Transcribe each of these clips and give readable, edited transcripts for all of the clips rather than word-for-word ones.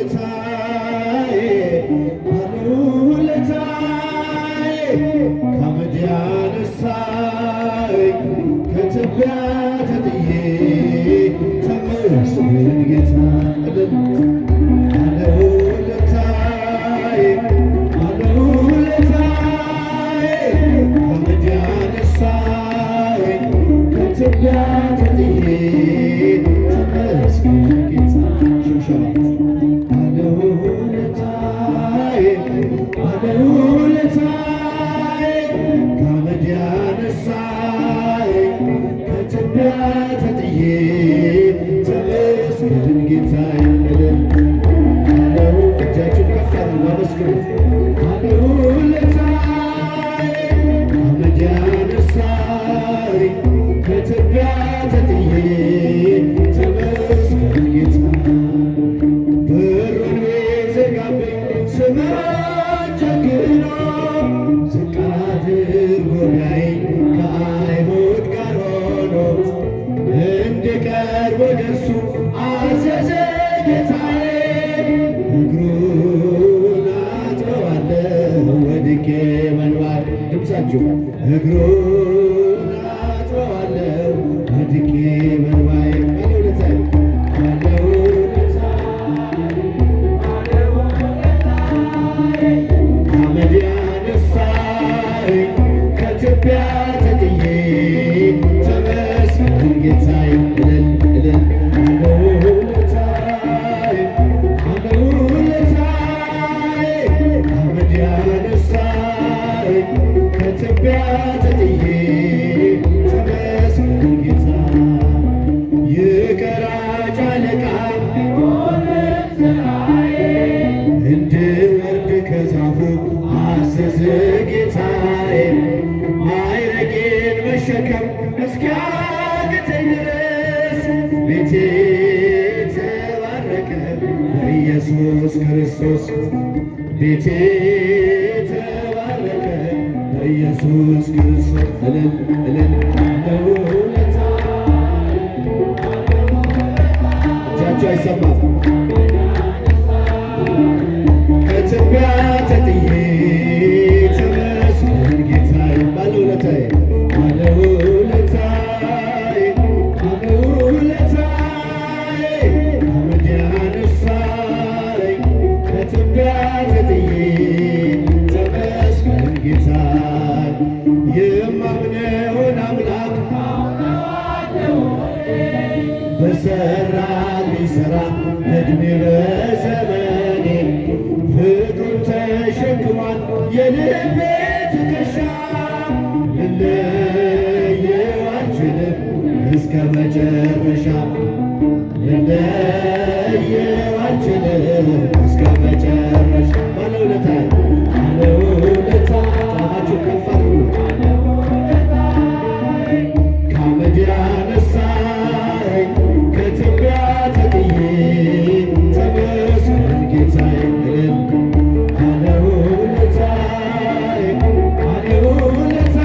ባለውለታዬ ባለውለታዬ ከአመድ ያነሳኝ ከትቢያ ተጥዬ ተመስገን ጌታ ባለውለታዬ ባለውለታዬ ከአመድ ያነሳኝ ከትቢያ ተጥዬ ተመስገን ጌታ ባለውለታዬ ባለውለታዬ ከአመድ ያነሳኝ ከትቢያ ተጥዬ ተመስገን ጌታዬ። እጃችሁን ከፍ አድርጉ አመስግኑት። ባለውለታዬ ከአመድ ያነሳኝ ከትቢያ ተጥዬ ተመስገን ጌታ ስምህን ጨክኖ ዝቅ አድርጎ ቢያየኝ ከአይሁድ ጋር ሆኖ እንድቀርብ ወደ እርሱ አዘዘ ጌታዬ። እግሩን አጥበዋለሁ ወድቄ መንባር ድምፃችሁ እግሩን አጥበዋለሁ ወድቄ መንባዬ ከትቢያ ተጥዬ ተመስገን ጌታዬ። እልል እልል ባለውለታዬ ባለውለታዬ ከአመድ ያነሳኝ ከትቢያ ተጥዬ ተመስገን ጌታ የቀራጭ አለቃ እንድወርድ ከዛፉ አዘዘ ጌታዬ። ማዕረጌን መሸከም እስኪያቅተኝ ድረስ ቤቴ ተባረከ በኢየሱስ ክርስቶስ ቤቴ ተባረከ በኢየሱስ ክርስቶስ። እልል እልል እጃችሁ አይሰማም። ከትቢያ ተጥዬ ተመስገን ጌታዬ። ባለውለታዬ ባለውለታዬ ባለውለታዬ ከአመድ ያነሳኝ ከትቢያ ተጥዬ ተመስገን ጌታዬ። የማምነውን አምላክ በሠራልኝ ሥራ ዕድሜ በዘመኔ ፍቅሩን ተሸክሟል የልቤ ትከሻ። ልለየው አልችልም እስከ መጨረሻ ልለየው አልችልም እስከ መጨረሻ። ባለውለታዬ ባለውለታዬ ጣፋችሁ ከፍ አድርጉ። ከአመድ ያነሳኝ ከትቢያ ተጥዬ ተመስገን ጌታዬ። ባለውለታዬ ባለውለታዬ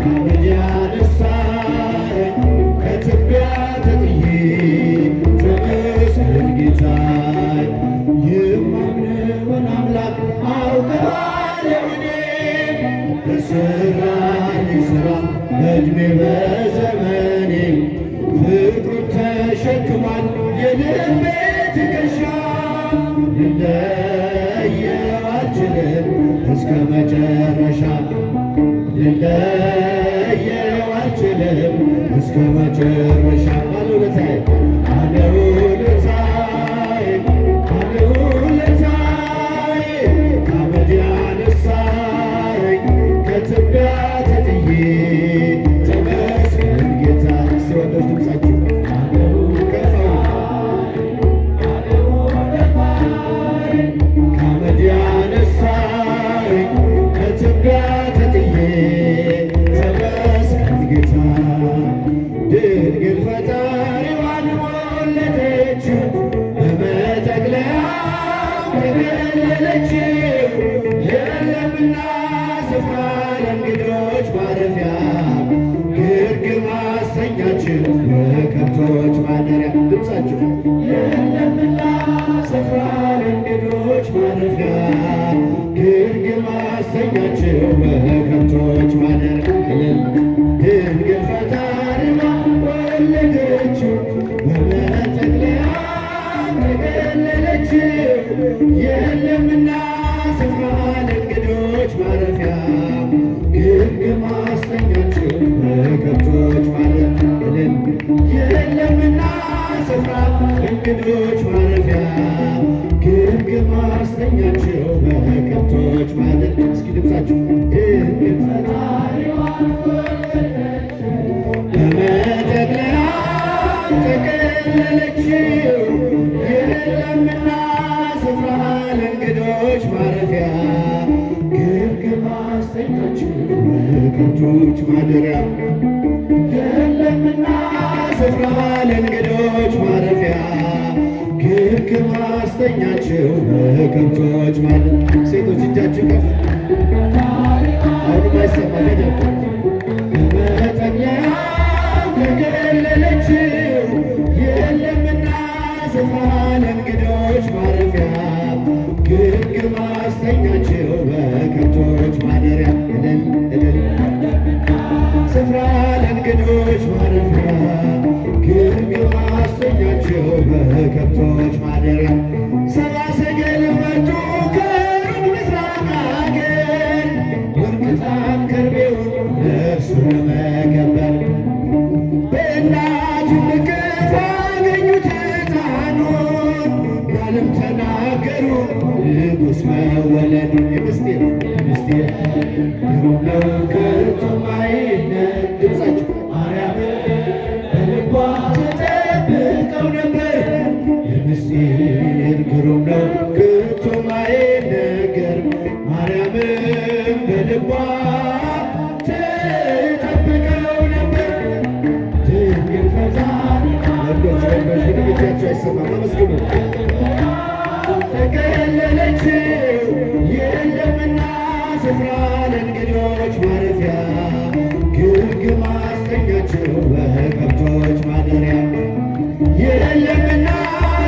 ከአመድ ያነሳኝ ከትቢያ ተጥዬ ተመስገን ጌታዬ። የማምነውን አምላክ አውቀዋለሁ እኔ በሠራልኝ ሥራ በዕድሜ በዘመኔ ፍቅሩን ተሸክሟል የልቤ ትከሻ። ልለየው አልችልም እስከ መጨረሻ ልለየው አልችልም እስከ መጨረሻ። ባለውለታዬ ባለውለታዬ ባለውለታዬ ከአመድ ያነሳኝ ከትቢያ ተጥዬ ተመስገን ጌታ። ሲወደድ ድምፃችሁ ከአመድ ያነሳኝ ከትቢያ ተጥዬ ተመስገን ጌታ። ድንግል ፈጣሪዋን ወለደችው በመጠቅለያው ተገለለችው። የለምና ስፍራ ለእንግዶች ማረፊያ ግርግም አሰኛችን በከብቶች ማደሪያ። ድምፃችሁ ማስተኛቸው በከብቶች ማለት የለምና ስፍራ እንግዶች ማረፊያ ግርግም ማስተኛቸው በከብቶች ማለት እስኪ ድምፃችሁ ድንግል ፈጣሪዋን በመጠቅለያ ተቀለለችው የለምና ስፍራ ለእንግዶች ማረፊያ ግርግም ማስተኛቸው በከብቶች ማደሪያ የለምና ስፍራ ለእንግዶች ማረፊያ ግርግም ማስተኛቸው በከብቶች ማደሪያ ሴቶች እጃችሁ ከፍ አሁንም አይሰማ በመጠቅለያ ተከለለችው የለምና ስፍራ ለእንግዶች ማረፊያ ግርግም ማስተኛቸው በከብቶች ማደሪያ እልል ስፍራ ለእንግዶች ማረፊያ ግርግም ማስተኛቸው በከብቶች ማደሪያ ሰብአ ሰገል መጡ ከሩቅ ምስራቅ አገር ወርቅ ዕጣን ከርቤውን ለእርሱ ለመከበር በእናቱ እቅፍ አገኙት ሕፃኑን በዓለም ተናገሩ ንጉሥ መወለዱን የምስጢር ግሩም ነው ከቶም አይነት ድምፃችሁ ማርያምን በልቧ ተጠብቀው ነበር የምስጢር ግሩም ነው ከቶም አይነገር ማርያምን በልቧ ተጠብቀው ነበር ድንግል ፈጣሪ ወንዶች ብቻቸው አይሰማም አመስግኑ ተከለለችው የለምና ስፍራ ለእንግዶች ማረፊያ ግርግም ማስተኛቸው በከብቶች ማደሪያ የለምና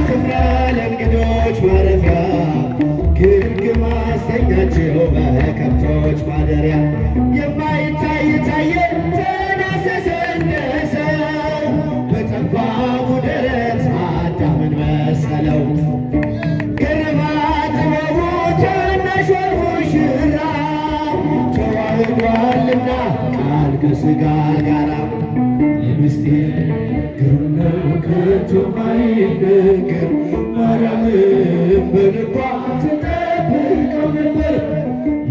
ስፍራ ለእንግዶች ማረፊያ ግርግም ማስተኛቸው በከብቶች ማደሪያ የማይታይ ታየ ተዳሰሰ እንደ ሰው በጠባቡ ደረት አዳምን መሰለው ተዋህዷልና ቃል ከሥጋ ጋራ የምስጢር ግሩም ነው ከቶም አይነገር ማርያምን በልቧ ተጠብቀው ነበር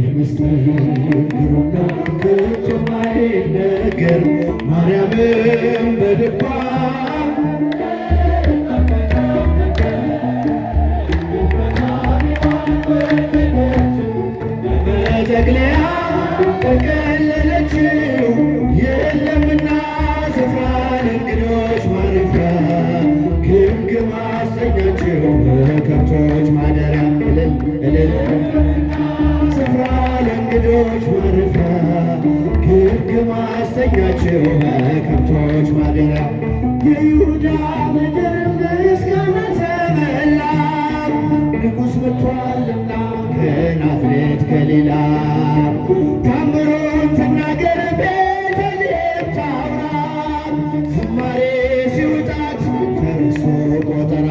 የምስጢር ግሩም ነው ከቶም አይነገር ማርያምን በልቧ በመጠቅለያ ተከለለችው የለምና ስፍራ ለእንግዶች ማረፊያ ግርግም ማስተኛቸው በከብቶች ማደሪያ እልል ስፍራ ለእንግዶች ማረፊያ ግርግም ማስተኛቸው በከብቶች ማደሪያ የይሁዳ ምድር ምስጋና ተመላ ንጉሥ መጥቷልና ከናዝሬት ገሊላ ታምሩን ትናገር ቤተልሔም ታውራ ዝማሬ ሲውጣት ፈርሶ ቆጠራ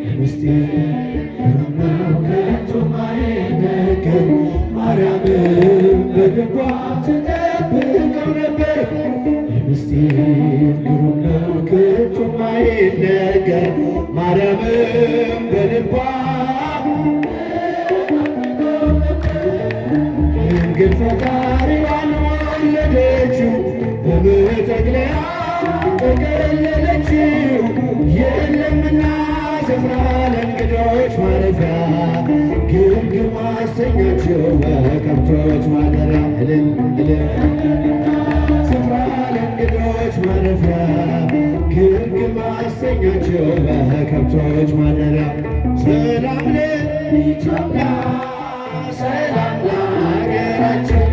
የምስጢር ግሩም ነው ከቶም አይነገር ማርያምን በልቧ ተጠብቀው ነበር የምስጢር ግሩም ነው ከቶም አይነገር ማርያምን በልቧ ድንግል ፈጣሪዋን ወለደችው በመጠቅለያ ተከለለችው የለምና ስፍራ ለእንግዶች ማረፊያ ግርግም ማስተኛቸው በከብቶች ማደሪያ እልል ስፍራ ለእንግዶች ማረፊያ ግርግም ማስተኛቸው በከብቶች ማደሪያ ሰላም ለኢትዮጵያ ሰላም ለሀገራችን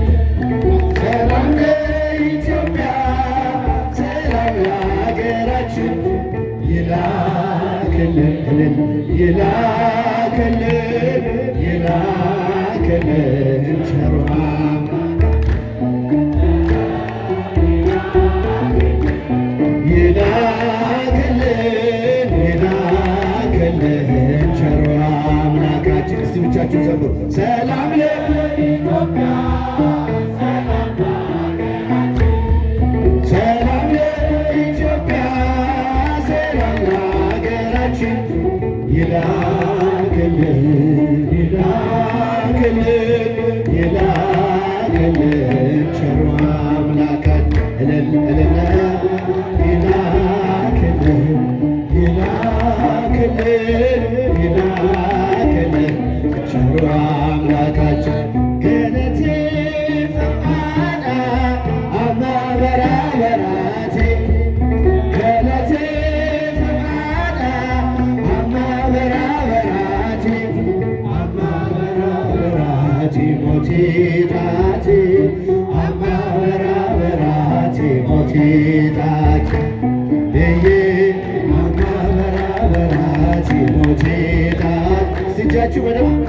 ሰላም ለኢትዮጵያ ሰላም ለሀገራችን ይላክልን ቸሩ ይላክልን ቸሩ አምላካችን እስቲ ብቻችሁን ዘምሩ ሰላም ለኢትዮጵያ ሰላም ይላክልን ይላክልን ይላክልን ቸሩ አምላካችን ይላክልን ይላክልን ይላክልን ቸሩ አምላካችን ገነቴ ጸማዳ አማበራ በራቴ ገነቴ ጸማዳ አማበራ በራቴ አማበራ በራቴ ሞቴ ጣቴ አማበራ በራቴ ሞቴ ጣቴ ብዬ አማበራ በራቴ ሞቴ ጣቴ እጃችሁ በደምብ